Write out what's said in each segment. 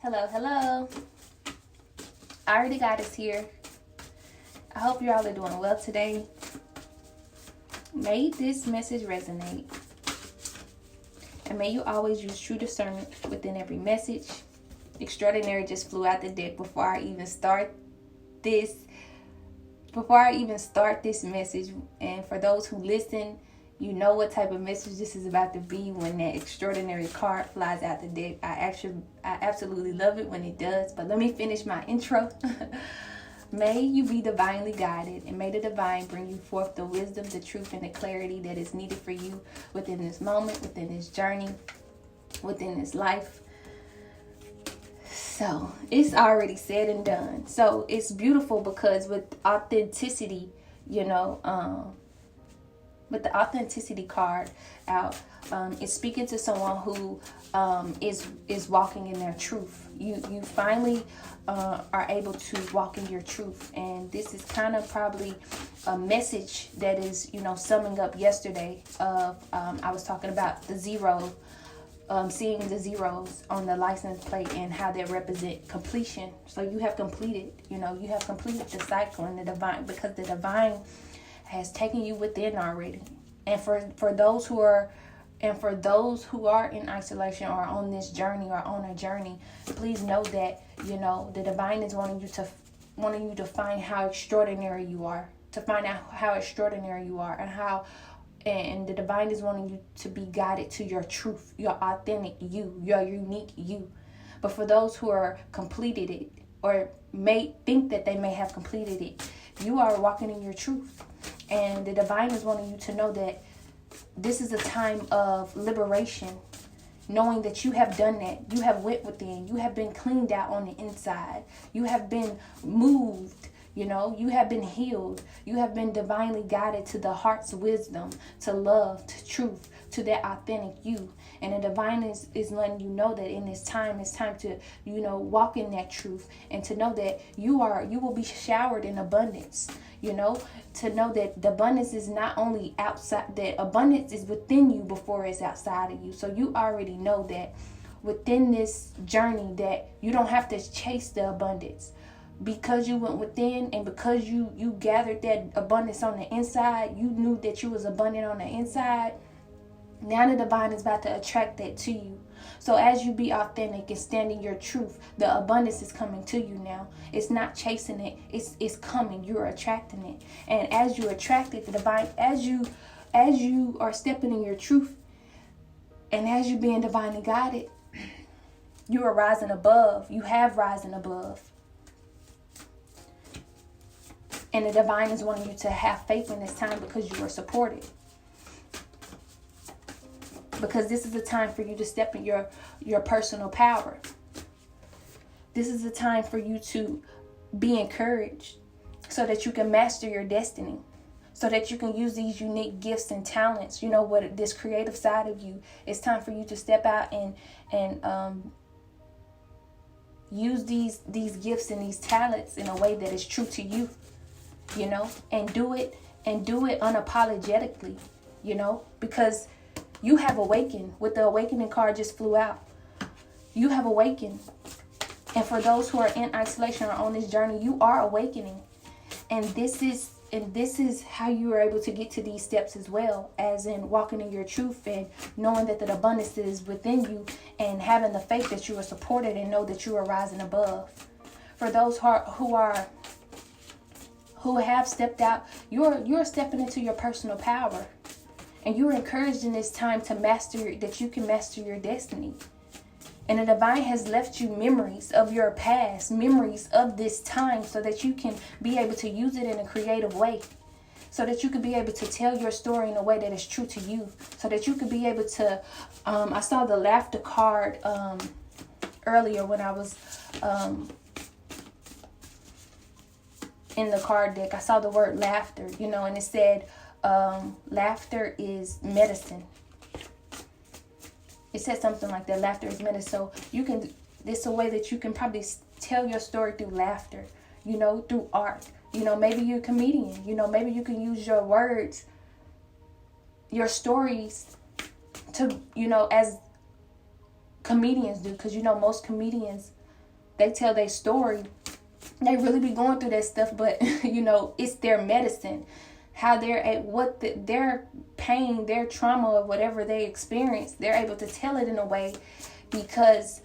Hello, hello. AritheGoddesss here. I hope you all are doing well today. May this message resonate. And may you always use true discernment within every message. Extraordinary just flew out the deck before I even start this message. And for those who listen, you know what type of message this is about to be when that extraordinary card flies out the deck. I absolutely love it when it does. But let me finish my intro. May you be divinely guided, and may the divine bring you forth the wisdom, the truth, and the clarity that is needed for you within this moment, within this journey, within this life. So it's already said and done. So it's beautiful because with authenticity, with the authenticity card out, it's speaking to someone who is walking in their truth. You finally are able to walk in your truth, and this is kind of probably a message that is summing up yesterday of I was talking about the zero, seeing the zeros on the license plate and how they represent completion. So you have completed the cycle in the divine, because the divine has taken you within already. And for those who are in isolation or on this journey or on a journey, please know that the divine is wanting you to find how extraordinary you are, and the divine is wanting you to be guided to your truth, your authentic you, your unique you. But for those who are completed it, or may think that they may have completed it, you are walking in your truth. And the divine is wanting you to know that this is a time of liberation, knowing that you have done that. You have went within. You have been cleaned out on the inside. You have been moved. You have been healed. You have been divinely guided to the heart's wisdom, to love, to truth, to that authentic you. And the divine is letting you know that in this time, it's time to, walk in that truth, and to know that you will be showered in abundance, to know that the abundance is not only outside, that abundance is within you before it's outside of you. So you already know that within this journey that you don't have to chase the abundance. Because you went within, and because you gathered that abundance on the inside, you knew that you was abundant on the inside. Now the divine is about to attract that to you. So as you be authentic and stand in your truth, the abundance is coming to you now. It's not chasing it. It's coming. You're attracting it. And as you attract it, the divine, as you are stepping in your truth, and as you being divinely guided, you are rising above. You have risen above. And the divine is wanting you to have faith in this time because you are supported. Because this is a time for you to step in your personal power. This is a time for you to be encouraged so that you can master your destiny. So that you can use these unique gifts and talents, what this creative side of you. It's time for you to step out and use these gifts and these talents in a way that is true to you. And do it unapologetically, because you have awakened. With the awakening card just flew out. You have awakened. And for those who are in isolation or on this journey, you are awakening. And this is how you are able to get to these steps as well, as in walking in your truth and knowing that the abundance is within you, and having the faith that you are supported and know that you are rising above. For those who have stepped out, you're stepping into your personal power, and you're encouraged in this time to you can master your destiny. And the divine has left you memories of your past, memories of this time, so that you can be able to use it in a creative way, so that you can be able to tell your story in a way that is true to you, so that you can be able to I saw the laughter card earlier when I was in the card deck. I saw the word laughter, and it said laughter is medicine. It said something like that. Laughter is medicine. So it's a way that you can probably tell your story through laughter, through art. Maybe you're a comedian. Maybe you can use your words, your stories to, as comedians do, because most comedians they tell their story, they really be going through that stuff, but it's their medicine. How they're at their pain, their trauma, or whatever they experience, they're able to tell it in a way because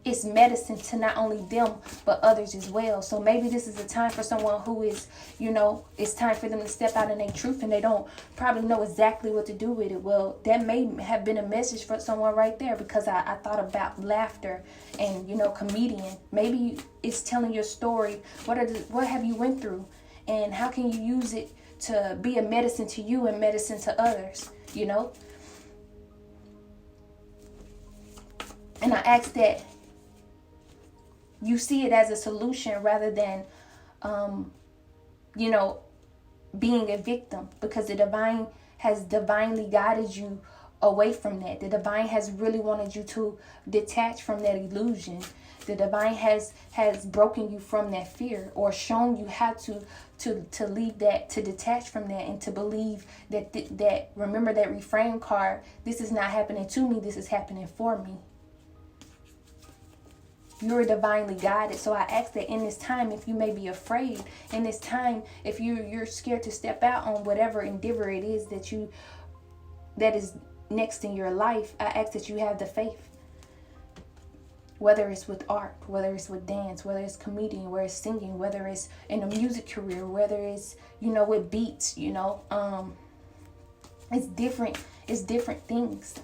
it's medicine to not only them but others as well. So maybe this is a time for someone who is, it's time for them to step out in their truth, and they don't probably know exactly what to do with it. Well, that may have been a message for someone right there, because I thought about laughter and comedian. Maybe it's telling your story. What have you went through, and how can you use it to be a medicine to you and medicine to others, And I ask that you see it as a solution rather than, being a victim, because the divine has divinely guided you away from that. The divine has really wanted you to detach from that illusion. The divine has broken you from that fear, or shown you how to leave that, to detach from that, and to believe that remember that refrain card, this is not happening to me, this is happening for me. You're divinely guided. So I ask that in this time, if you may be afraid, in this time, if you're scared to step out on whatever endeavor it is that is next in your life, I ask that you have the faith. Whether it's with art, whether it's with dance, whether it's comedian, whether it's singing, whether it's in a music career, whether it's, with beats, it's different. It's different things.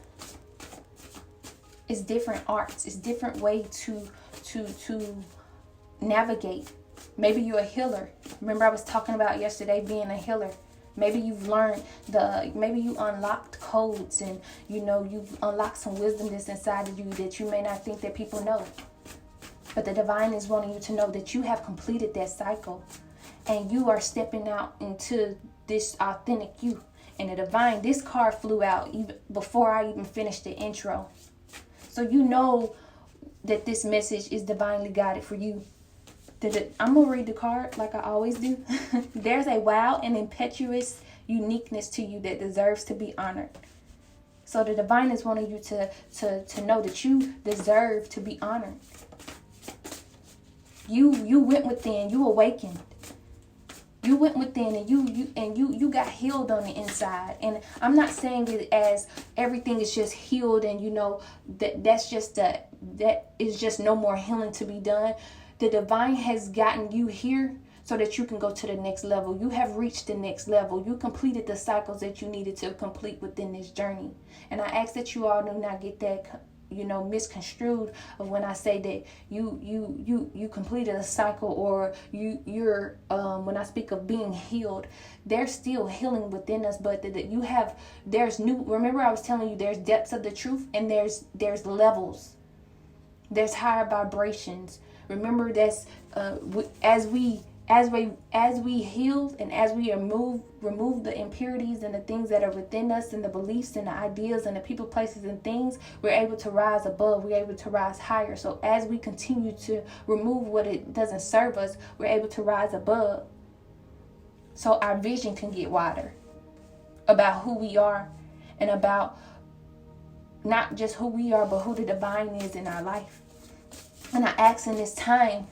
It's different arts. It's different way to navigate. Maybe you're a healer. Remember I was talking about yesterday being a healer. Maybe you've learned maybe you unlocked codes, and you've unlocked some wisdom that's inside of you that you may not think that people know. But the divine is wanting you to know that you have completed that cycle, and you are stepping out into this authentic you. And the divine, this card flew out even before I even finished the intro. So that this message is divinely guided for you. I'm going to read the card like I always do. There's a wild and impetuous uniqueness to you that deserves to be honored. So the divine is wanting you to know that you deserve to be honored. You went within, you awakened. You went within, and you got healed on the inside. And I'm not saying it as everything is just healed, and that is just no more healing to be done. The divine has gotten you here so that you can go to the next level. You have reached the next level. You completed the cycles that you needed to complete within this journey. And I ask that you all do not get that misconstrued of when I say that you completed a cycle, or you're when I speak of being healed, there's still healing within us, but there's new. Remember I was telling you there's depths of the truth, and there's levels, there's higher vibrations. Remember that's as we heal, and as we remove the impurities and the things that are within us, and the beliefs and the ideas and the people, places, and things, we're able to rise above. We're able to rise higher. So as we continue to remove what it doesn't serve us, we're able to rise above. So our vision can get wider about who we are, and about not just who we are, but who the divine is in our life. And I ask in this time,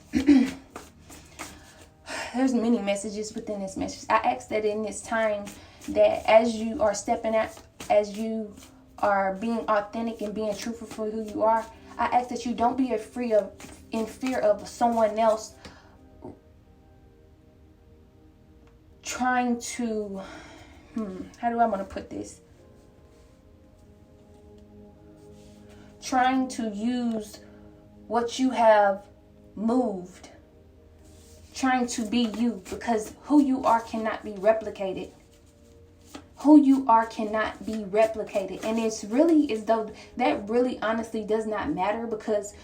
there's many messages within this message. I ask that in this time, that as you are stepping out, as you are being authentic and being truthful for who you are, I ask that you don't be in fear of someone else trying to, how do I want to put this? Trying to use what you have moved, trying to be you, because who you are cannot be replicated. Who you are cannot be replicated. And it's really as though that really honestly does not matter, because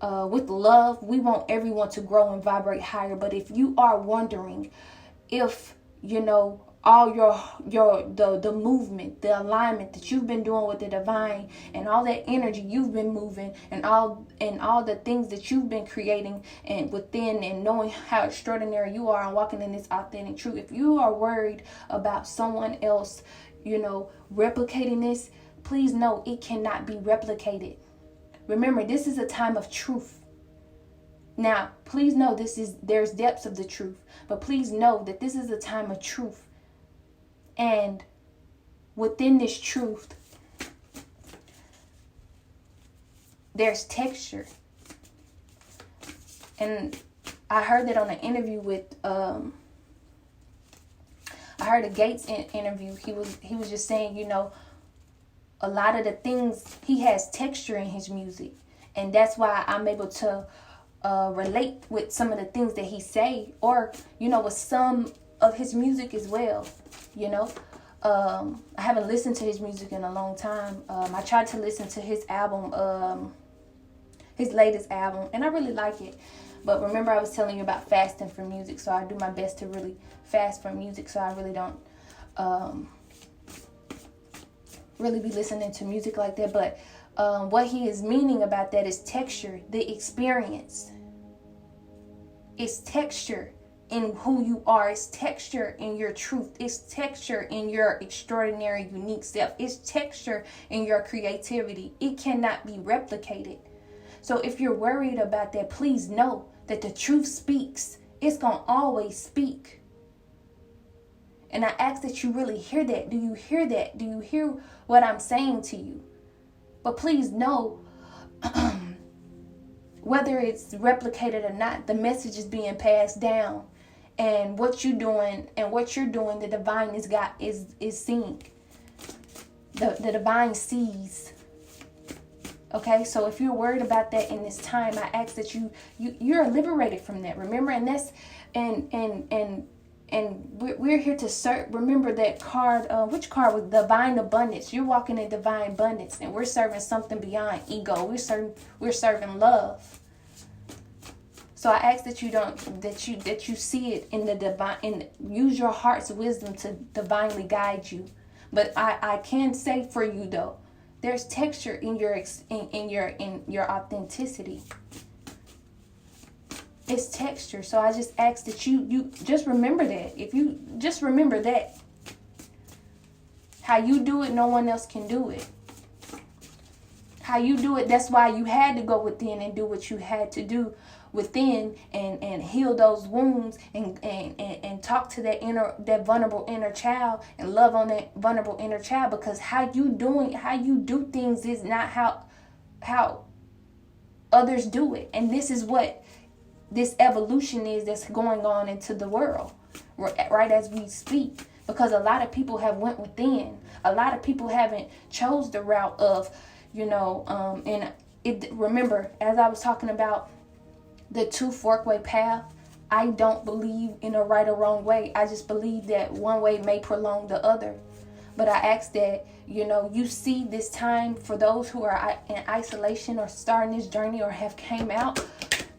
with love, we want everyone to grow and vibrate higher. But if you are wondering if, all the movement, the alignment that you've been doing with the divine, and all that energy you've been moving, and all the things that you've been creating and within, and knowing how extraordinary you are and walking in this authentic truth, if you are worried about someone else, replicating this, please know it cannot be replicated. Remember, this is a time of truth. Now, please know there's depths of the truth, but please know that this is a time of truth. And within this truth, there's texture. And I heard that on an interview with, I heard a Gates interview. He was just saying, you know, a lot of the things, he has texture in his music. And that's why I'm able to relate with some of the things that he say, or, you know, with some of his music as well, you know. I haven't listened to his music in a long time. I tried to listen to his album, his latest album, and I really like it. But remember, I was telling you about fasting from music, so I do my best to really fast from music, so I really don't really be listening to music like that. But what he is meaning about that is texture, the experience. It's texture in who you are. It's texture in your truth. It's texture in your extraordinary, unique self. It's texture in your creativity. It cannot be replicated. So if you're worried about that, please know that the truth speaks. It's going to always speak. And I ask that you really hear that. Do you hear that? Do you hear what I'm saying to you? But please know, whether it's replicated or not, the message is being passed down. And what you're doing, the divine is seeing. The divine sees. Okay, so if you're worried about that in this time, I ask that you're liberated from that. Remember, and that's and we're here to serve. Remember that card. Which card was divine abundance? You're walking in divine abundance, and we're serving something beyond ego. We're serving love. So I ask that you see it in the divine, and use your heart's wisdom to divinely guide you. But I can say for you though, there's texture in your authenticity. It's texture. So I just ask that you just remember that. If you just remember that, how you do it, no one else can do it. How you do it, that's why you had to go within and do what you had to do within, and heal those wounds, and talk to that vulnerable inner child, and love on that vulnerable inner child, because how you do things is not how others do it. And this is what this evolution is that's going on into the world right as we speak, because a lot of people have went within. A lot of people haven't chose the route of, remember, as I was talking about the two fork-way path, I don't believe in a right or wrong way. I just believe that one way may prolong the other. But I ask that, you see this time, for those who are in isolation or starting this journey or have came out,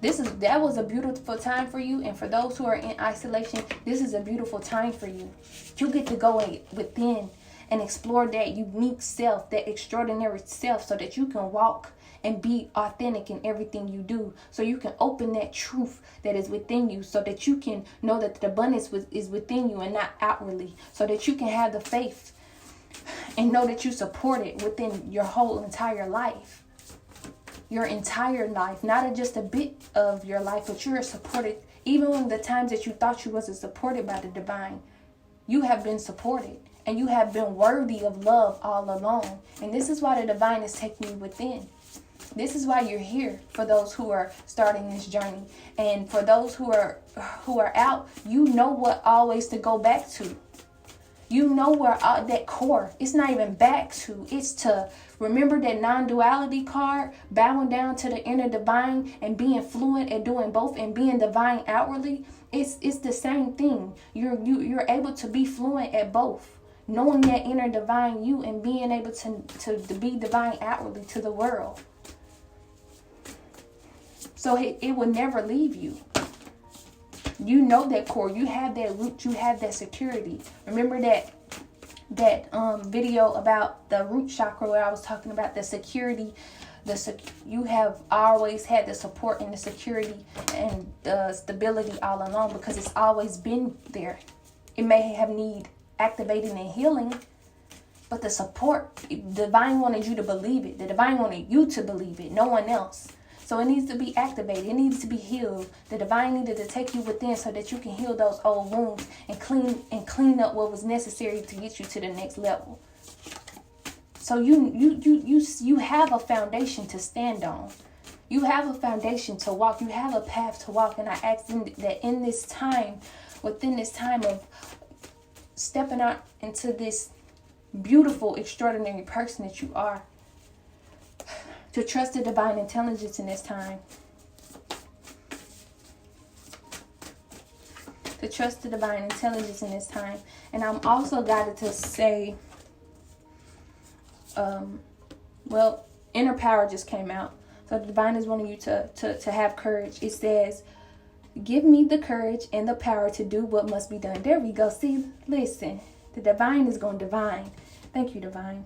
that was a beautiful time for you. And for those who are in isolation, this is a beautiful time for you. You get to go within and explore that unique self, that extraordinary self, so that you can walk and be authentic in everything you do. So you can open that truth that is within you, so that you can know that the abundance is within you and not outwardly. So that you can have the faith and know that you support it within your whole entire life. Your entire life, not just a bit of your life, but you're supported. Even when the times that you thought you wasn't supported by the divine, you have been supported. And you have been worthy of love all along. And this is why the divine is taking you within. This is why you're here, for those who are starting this journey. And for those who are out, you know what always to go back to. You know where that core, it's not even back to, it's to remember that non-duality card, bowing down to the inner divine and being fluent at doing both and being divine outwardly. It's the same thing. You're able to be fluent at both. Knowing that inner divine you and being able to be divine outwardly to the world. So it will never leave you. You know that core. You have that root. You have that security. Remember that video about the root chakra where I was talking about the security. You have always had the support and the security and the stability all along, because it's always been there. It may have need activating and healing, But the support, divine wanted you to believe it. The divine wanted you to believe it, no one else. So it needs to be activated. It needs to be healed. The divine needed to take you within so that you can heal those old wounds and clean up what was necessary to get you to the next level. So you have a foundation to stand on. You have a foundation to walk. You have a path to walk. And I ask that in this time, within this time of stepping out into this beautiful, extraordinary person that you are, to trust the divine intelligence in this time. To trust the divine intelligence in this time. And I'm also guided to say, well, inner power just came out. So the divine is wanting you to have courage. It says, give me the courage and the power to do what must be done. There we go. See, listen, the divine is going to divine. Thank you, divine.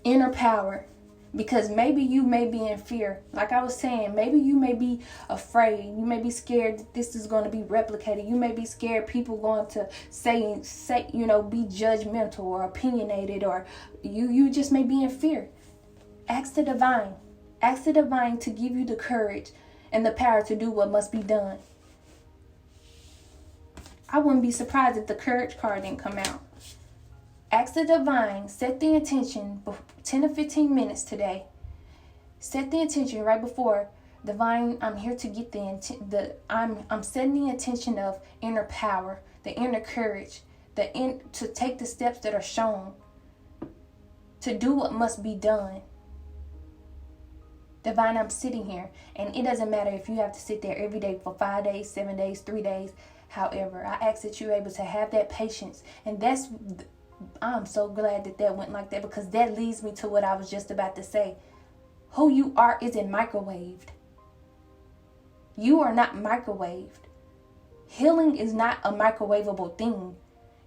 Inner power. Because maybe you may be in fear. Like I was saying, maybe you may be afraid. You may be scared that this is going to be replicated. You may be scared people going to say, be judgmental or opinionated, or you just may be in fear. Ask the divine. Ask the divine to give you the courage and the power to do what must be done. I wouldn't be surprised if the courage card didn't come out. Ask the divine, set the intention, 10 or 15 minutes today. Set the intention right before. Divine, I'm here to get I'm setting the intention of inner power, the inner courage, to take the steps that are shown, to do what must be done. Divine, I'm sitting here, and it doesn't matter if you have to sit there every day for 5 days, 7 days, 3 days. However, I ask that you're able to have that patience, and I'm so glad that went like that, because that leads me to what I was just about to say. Who you are isn't microwaved. You are not microwaved. Healing is not a microwavable thing.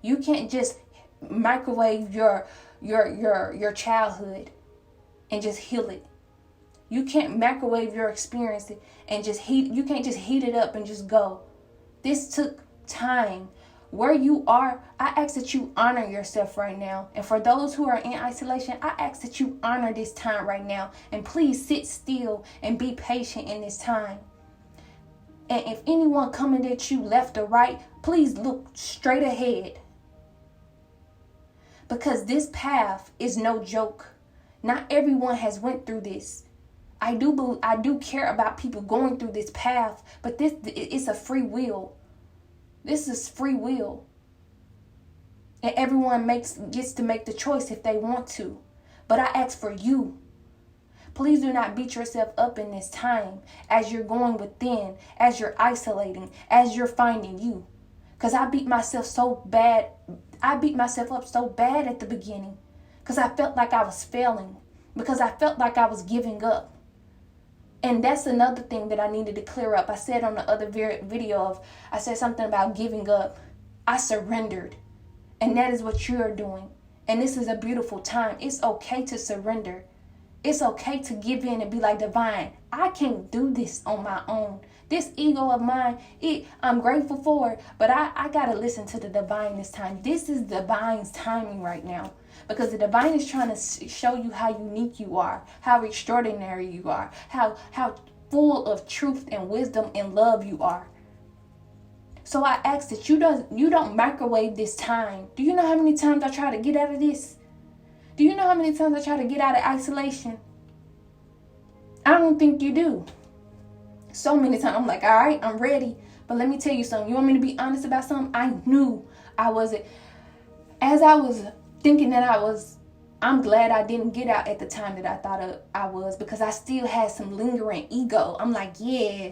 You can't just microwave your childhood and just heal it. You can't microwave your experience and you can't just heat it up and just go. This took time. Where you are, I ask that you honor yourself right now. And for those who are in isolation, I ask that you honor this time right now. And please sit still and be patient in this time. And if anyone coming at you left or right, please look straight ahead. Because this path is no joke. Not everyone has went through this. I do care about people going through this path, but it's a free will. This is free will. And everyone gets to make the choice if they want to. But I ask for you. Please do not beat yourself up in this time as you're going within, as you're isolating, as you're finding you. Because I beat myself so bad. I beat myself up so bad at the beginning because I felt like I was failing, because I felt like I was giving up. And that's another thing that I needed to clear up. I said on the other video I said something about giving up. I surrendered. And that is what you're doing. And this is a beautiful time. It's okay to surrender. It's okay to give in and be like, divine, I can't do this on my own. This ego of mine, I'm grateful for it, but I got to listen to the divine this time. This is divine's timing right now. Because the divine is trying to show you how unique you are, how extraordinary you are, how full of truth and wisdom and love you are. So I ask that you don't microwave this time. Do you know how many times I try to get out of this? Do you know how many times I try to get out of isolation? I don't think you do. So many times I'm like, all right, I'm ready. But let me tell you something. You want me to be honest about something? I knew I wasn't. As I was thinking that I'm glad I didn't get out at the time that I thought I was, because I still had some lingering ego. I'm like, people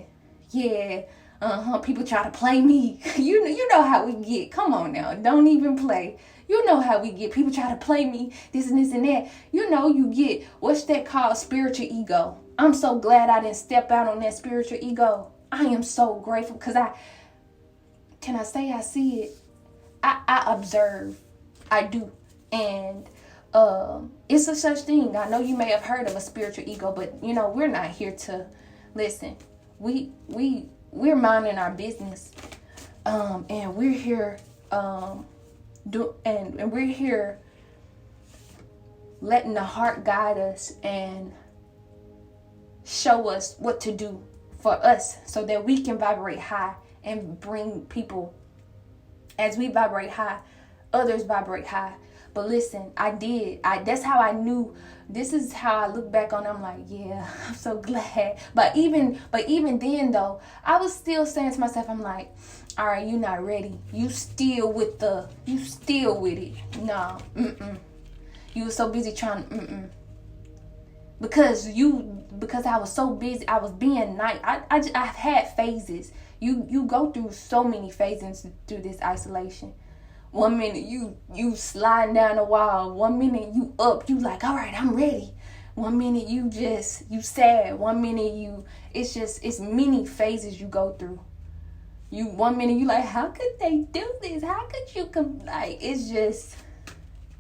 try to play me. You know how we get. Come on now. Don't even play. You know how we get. People try to play me, this and this and that. You know, you get, what's that called? Spiritual ego. I'm so glad I didn't step out on that spiritual ego. I am so grateful because I see it. I observe. I do. And it's a such thing. I know you may have heard of a spiritual ego, but we're not here to listen. We're minding our business. And we're here and we're here letting the heart guide us and show us what to do for us so that we can vibrate high and bring people. As we vibrate high, others vibrate high. But listen, that's how I knew. This is how I look back on it. I'm like, yeah, I'm so glad. But even then though, I was still saying to myself, I'm like, all right, you're not ready. You still with it. No, You were so busy trying, because I was so busy. I was being nice. I've had phases. You go through so many phases through this isolation. 1 minute you sliding down the wall. 1 minute you up. You like, all right, I'm ready. 1 minute you sad. 1 minute it's many phases you go through. 1 minute you like, how could they do this? How could you it's just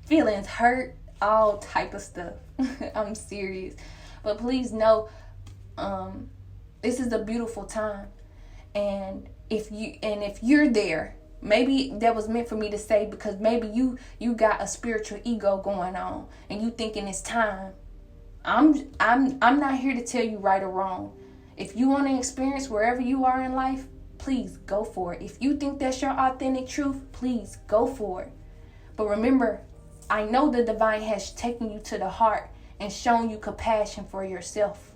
feelings hurt, all type of stuff. I'm serious. But please know, this is a beautiful time. And if you're there, maybe that was meant for me to say, because maybe you got a spiritual ego going on and you thinking it's time. I'm not here to tell you right or wrong. If you want to experience wherever you are in life, please go for it. If you think that's your authentic truth, please go for it. But remember, I know the divine has taken you to the heart and shown you compassion for yourself.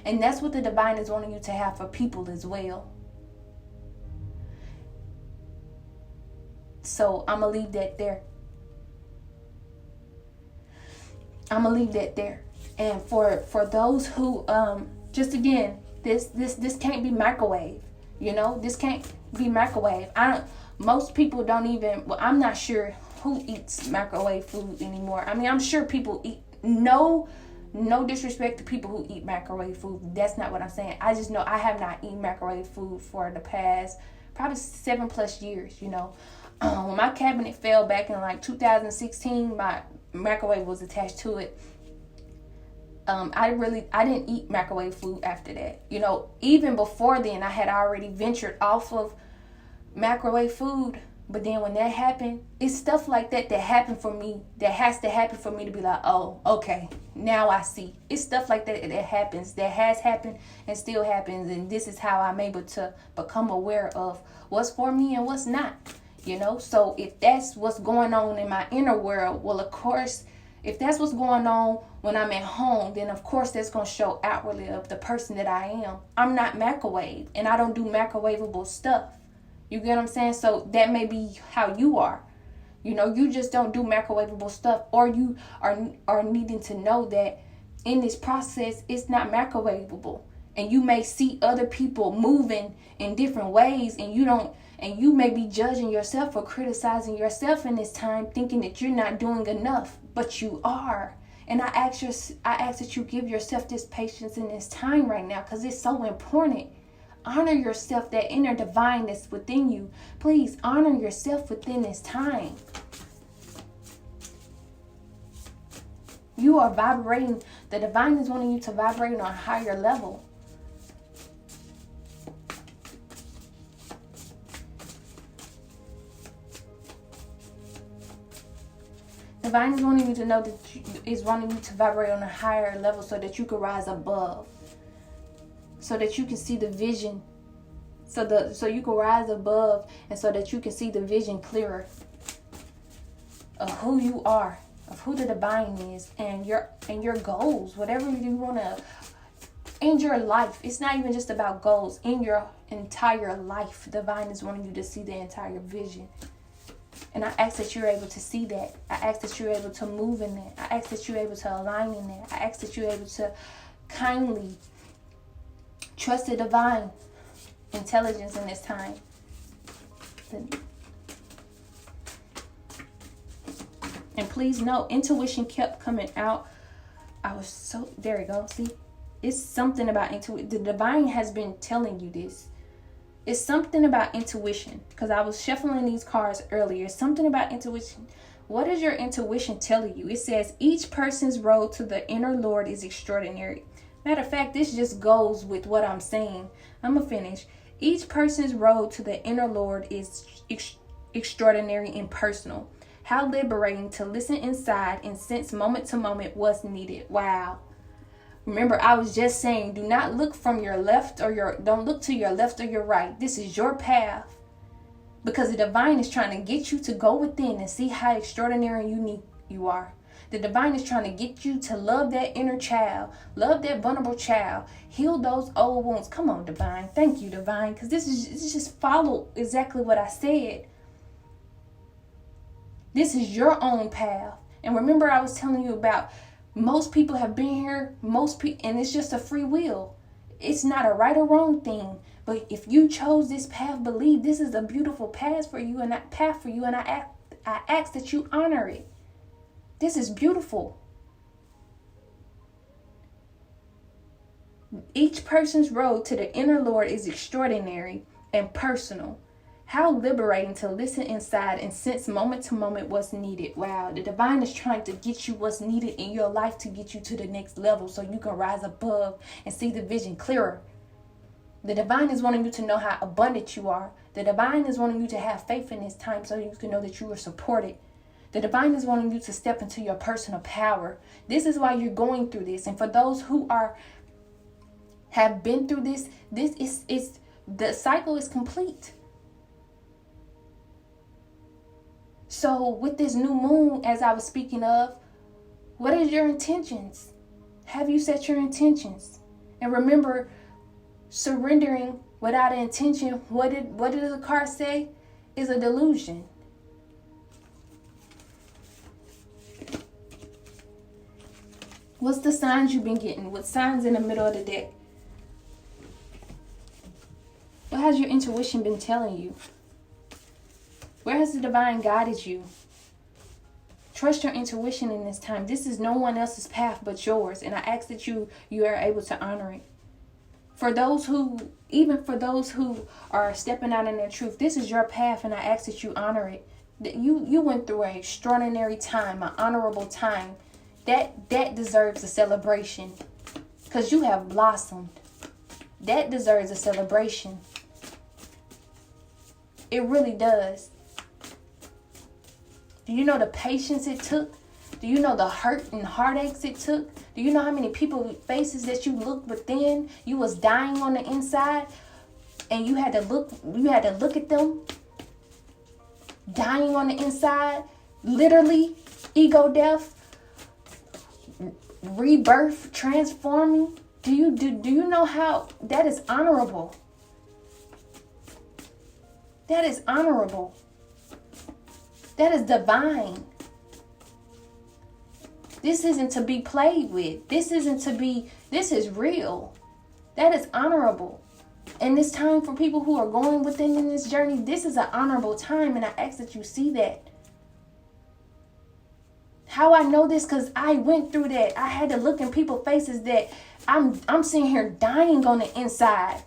And that's what the divine is wanting you to have for people as well. So I'm going to leave that there. And for those who, just again, this can't be microwave. This can't be microwave. Most people don't even, I'm not sure who eats microwave food anymore. I mean, I'm sure people eat, no disrespect to people who eat microwave food. That's not what I'm saying. I just know I have not eaten microwave food for the past probably 7+ years, When my cabinet fell back in 2016, my microwave was attached to it. I didn't eat microwave food after that. Even before then, I had already ventured off of microwave food. But then when that happened, it's stuff like that happened for me, that has to happen for me to be like, oh, okay, now I see. It's stuff like that happens, that has happened and still happens. And this is how I'm able to become aware of what's for me and what's not. So if that's what's going on in my inner world, well, of course, if that's what's going on when I'm at home, then of course that's going to show outwardly of the person that I am. I'm not microwave, and I don't do microwavable stuff. You get what I'm saying? So that may be how you are. You just don't do microwavable stuff, or you are needing to know that in this process, it's not microwavable. And you may see other people moving in different ways, and you may be judging yourself or criticizing yourself in this time, thinking that you're not doing enough, but you are. And I ask that you give yourself this patience in this time right now, because it's so important. Honor yourself, that inner divine that's within you. Please honor yourself within this time. You are vibrating. The divine is wanting you to vibrate on a higher level. Divine is wanting you to know that is wanting you to vibrate on a higher level so that you can rise above. So that you can see the vision. So you can rise above, and so that you can see the vision clearer of who you are, of who the divine is, and your goals, whatever you want to in your life. It's not even just about goals. In your entire life, divine is wanting you to see the entire vision. And I ask that you're able to see that. I ask that you're able to move in that. I ask that you're able to align in that. I ask that you're able to kindly trust the divine intelligence in this time. And please know, intuition kept coming out. There we go. See, it's something about intuition. The divine has been telling you this. It's something about intuition, because I was shuffling these cards earlier. Something about intuition. What is your intuition telling you? It says each person's road to the inner Lord is extraordinary. Matter of fact, this just goes with what I'm saying. I'm going to finish. Each person's road to the inner Lord is extraordinary, and personal. How liberating to listen inside and sense moment to moment what's needed. Wow. Remember, I was just saying, do not look from your left or don't look to your left or your right. This is your path. Because the divine is trying to get you to go within and see how extraordinary and unique you are. The divine is trying to get you to love that inner child. Love that vulnerable child. Heal those old wounds. Come on, divine. Thank you, divine. Because this just follow exactly what I said. This is your own path. And remember, I was telling you about most people have been here. And it's just a free will. It's not a right or wrong thing. But if you chose this path, believe this is a beautiful path for you, and I ask that you honor it. This is beautiful. Each person's road to the inner Lord is extraordinary and personal. How liberating to listen inside and sense moment to moment what's needed. Wow, the divine is trying to get you what's needed in your life to get you to the next level so you can rise above and see the vision clearer. The divine is wanting you to know how abundant you are. The divine is wanting you to have faith in this time so you can know that you are supported. The divine is wanting you to step into your personal power. This is why you're going through this. And for those who have been through this is the cycle is complete. So with this new moon, as I was speaking of, what is your intentions? Have you set your intentions? And remember, surrendering without an intention, what did the card say? Is a delusion. What's the signs you've been getting? What signs in the middle of the deck? What has your intuition been telling you? Where has the divine guided you? Trust your intuition in this time. This is no one else's path but yours. And I ask that you are able to honor it. For those who are stepping out in their truth, this is your path, and I ask that you honor it. That you went through an extraordinary time, an honorable time. That deserves a celebration. Because you have blossomed. That deserves a celebration. It really does. Do you know the patience it took? Do you know the hurt and heartaches it took? Do you know how many people's faces that you looked within? You was dying on the inside, and you had to look at them dying on the inside, literally, ego death, rebirth, transforming. Do you know how that is honorable? That is honorable. That is divine. This isn't to be played with. This is real. That is honorable. And this time for people who are going within in this journey, this is an honorable time, and I ask that you see that. How I know this? Because I went through that. I had to look in people's faces that I'm sitting here dying on the inside.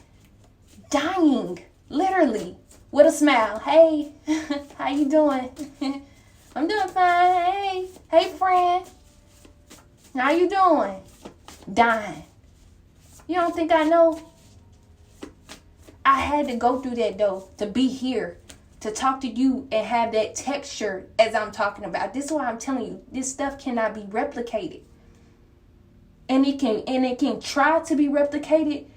Dying. Literally. With a smile. Hey, how you doing? I'm doing fine. Hey, friend. How you doing? Dying. You don't think I know? I had to go through that though to be here, to talk to you and have that texture as I'm talking about. This is why I'm telling you, this stuff cannot be replicated. And it can try to be replicated.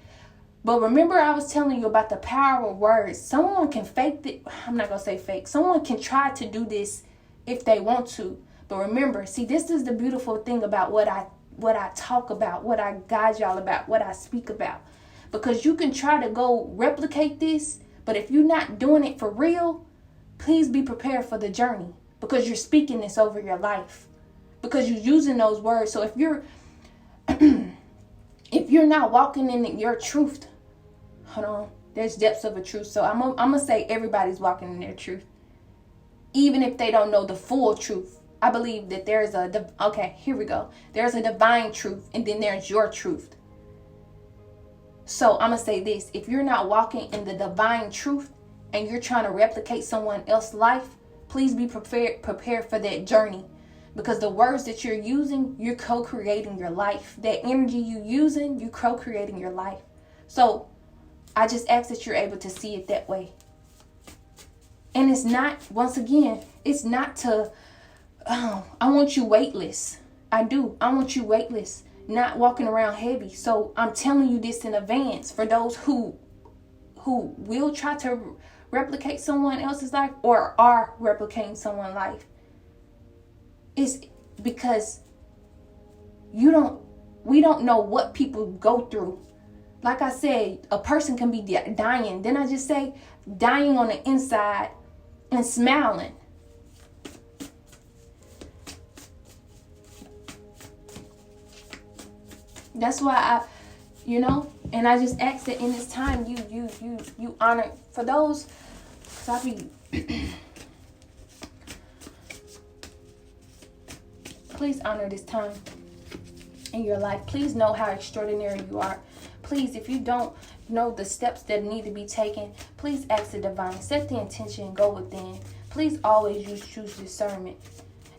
But remember, I was telling you about the power of words. Someone can fake it. I'm not going to say fake. Someone can try to do this if they want to. But remember, see, this is the beautiful thing about what I talk about, what I guide y'all about, what I speak about. Because you can try to go replicate this, but if you're not doing it for real, please be prepared for the journey. Because you're speaking this over your life. Because you're using those words. So if you're not walking in your truth, hold on, there's depths of a truth. So I'm gonna say everybody's walking in their truth, even if they don't know the full truth. I believe that there's here we go. There's a divine truth, and then there's your truth. So I'm gonna say this: if you're not walking in the divine truth and you're trying to replicate someone else's life, please be prepared for that journey. Because the words that you're using, you're co-creating your life. That energy you're using, you're co-creating your life. So I just ask that you're able to see it that way. And it's not, once again, it's not to, I want you weightless. I do. I want you weightless, not walking around heavy. So I'm telling you this in advance for those who will try to replicate someone else's life or are replicating someone's life. It's because we don't know what people go through. Like I said, a person can be dying. Then I just say dying on the inside and smiling. That's why and I just ask that in this time you honor for those, because I be please honor this time in your life. Please know how extraordinary you are. Please, if you don't know the steps that need to be taken, please ask the divine. Set the intention and go within. Please always choose discernment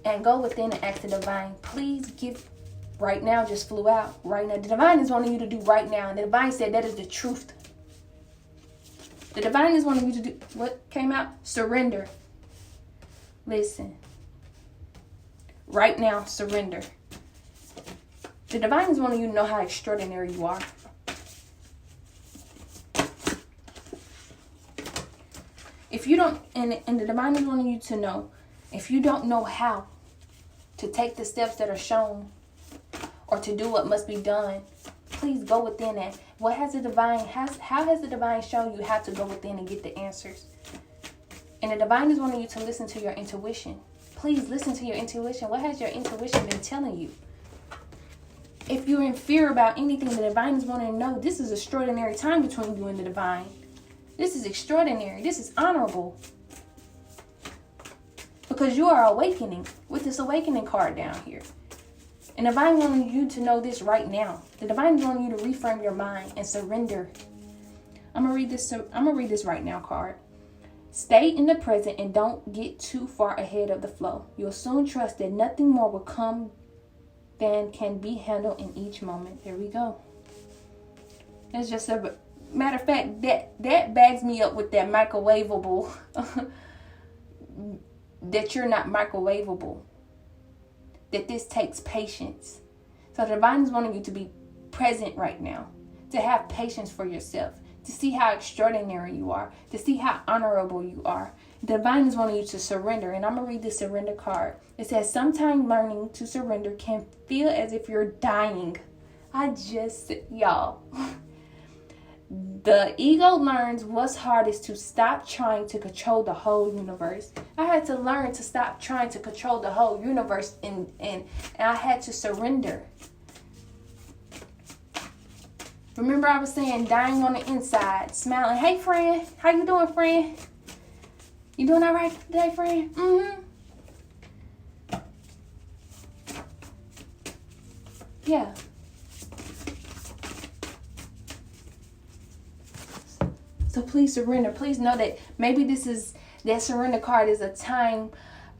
and go within and ask the divine. Please give. Right now just flew out. Right now. The divine is wanting you to do right now. And the divine said that is the truth. The divine is wanting you to do what came out? Surrender. Listen. Right now, surrender. The divine is wanting you to know how extraordinary you are. If you don't, and the divine is wanting you to know, if you don't know how to take the steps that are shown, or to do what must be done, please go within that. How has the divine shown you how to go within and get the answers? And the divine is wanting you to listen to your intuition. Please listen to your intuition. What has your intuition been telling you? If you're in fear about anything, the divine is wanting to know this is an extraordinary time between you and the divine. This is extraordinary. This is honorable. Because you are awakening with this awakening card down here. And the divine wants you to know this right now. The divine is wanting you to reframe your mind and surrender. I'm gonna read this right now card. Stay in the present and don't get too far ahead of the flow. You'll soon trust that nothing more will come than can be handled in each moment. There we go. It's just a matter of fact that bags me up with that microwavable. That you're not microwavable. That this takes patience. So the divine is wanting you to be present right now. To have patience for yourself. To see how extraordinary you are. To see how honorable you are. The divine is wanting you to surrender. And I'm going to read the surrender card. It says, sometimes learning to surrender can feel as if you're dying. Y'all. The ego learns what's hardest to stop trying to control the whole universe. I had to learn to stop trying to control the whole universe and I had to surrender. Remember I was saying dying on the inside, smiling. Hey friend, how you doing, friend? You doing all right today, friend? Mm-hmm. Yeah. So please surrender. Please know that maybe that surrender card is a time.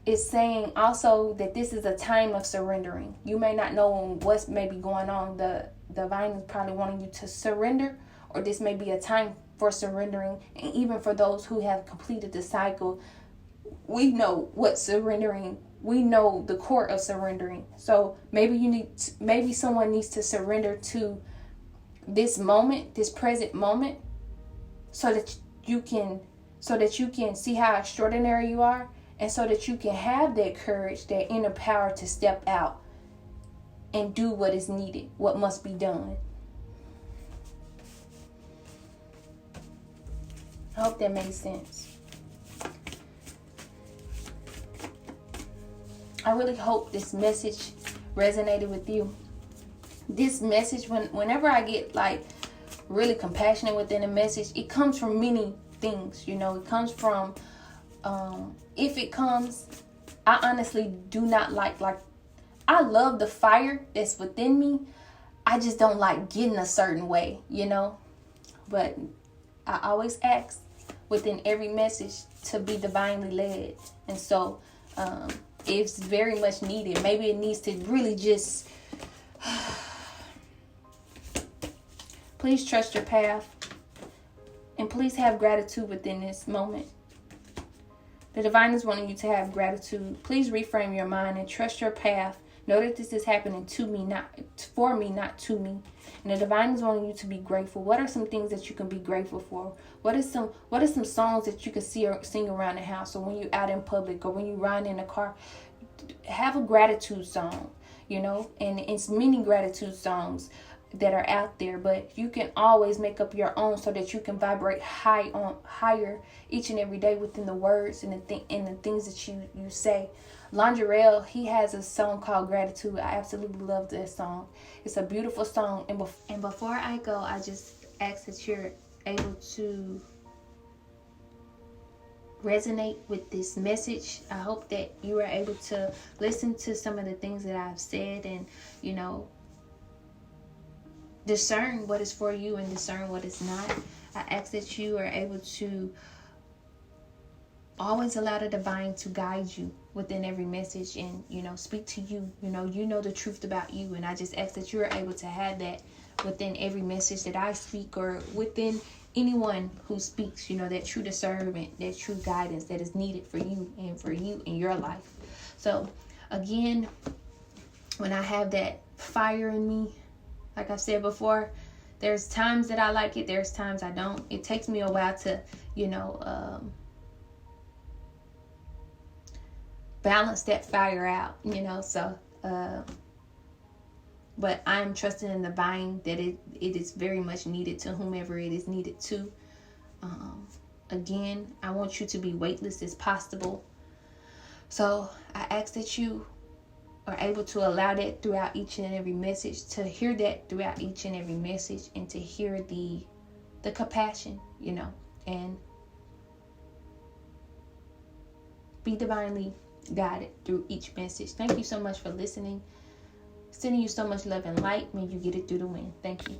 It's saying also that this is a time of surrendering. You may not know what's maybe going on. The divine is probably wanting you to surrender, or this may be a time for surrendering. And even for those who have completed the cycle, we know what surrendering. We know the core of surrendering. So maybe someone needs to surrender to this moment, this present moment. So that you can see how extraordinary you are, and so that you can have that courage, that inner power to step out and do what is needed, what must be done. I hope that made sense. I really hope this message resonated with you. This message, whenever I get really compassionate within a message, it comes from many things. It comes from if it comes, I honestly do not like I love the fire that's within me. I just don't like getting a certain way, but I always ask within every message to be divinely led. And so it's very much needed. Maybe it needs to really just please trust your path. And please have gratitude within this moment. The divine is wanting you to have gratitude. Please reframe your mind and trust your path. Know that this is happening to me, not for me, not to me. And the divine is wanting you to be grateful. What are some things that you can be grateful for? What are some songs that you can sing around the house, or when you're out in public, or when you ride in the car? Have a gratitude song, and it's many gratitude songs that are out there, but you can always make up your own so that you can vibrate higher each and every day within the words and the things that you say. Longerell, he has a song called Gratitude. I absolutely love that song. It's a beautiful song. And before I go, I just ask that you're able to resonate with this message. I hope that you are able to listen to some of the things that I've said and, discern what is for you and discern what is not. I ask that you are able to always allow the divine to guide you within every message and, speak to you. You know the truth about you. And I just ask that you are able to have that within every message that I speak, or within anyone who speaks, that true discernment, that true guidance that is needed for you in your life. So again, when I have that fire in me, like I said before, there's times that I like it, there's times I don't. It takes me a while to, balance that fire out, so, but I'm trusting in the divine that it is very much needed to whomever it is needed to. Again, I want you to be weightless as possible. So I ask that you are able to allow that throughout each and every message, to hear that throughout each and every message, and to hear the compassion, and be divinely guided through each message. Thank you so much for listening. Sending you so much love and light. May you get it through the wind. Thank you.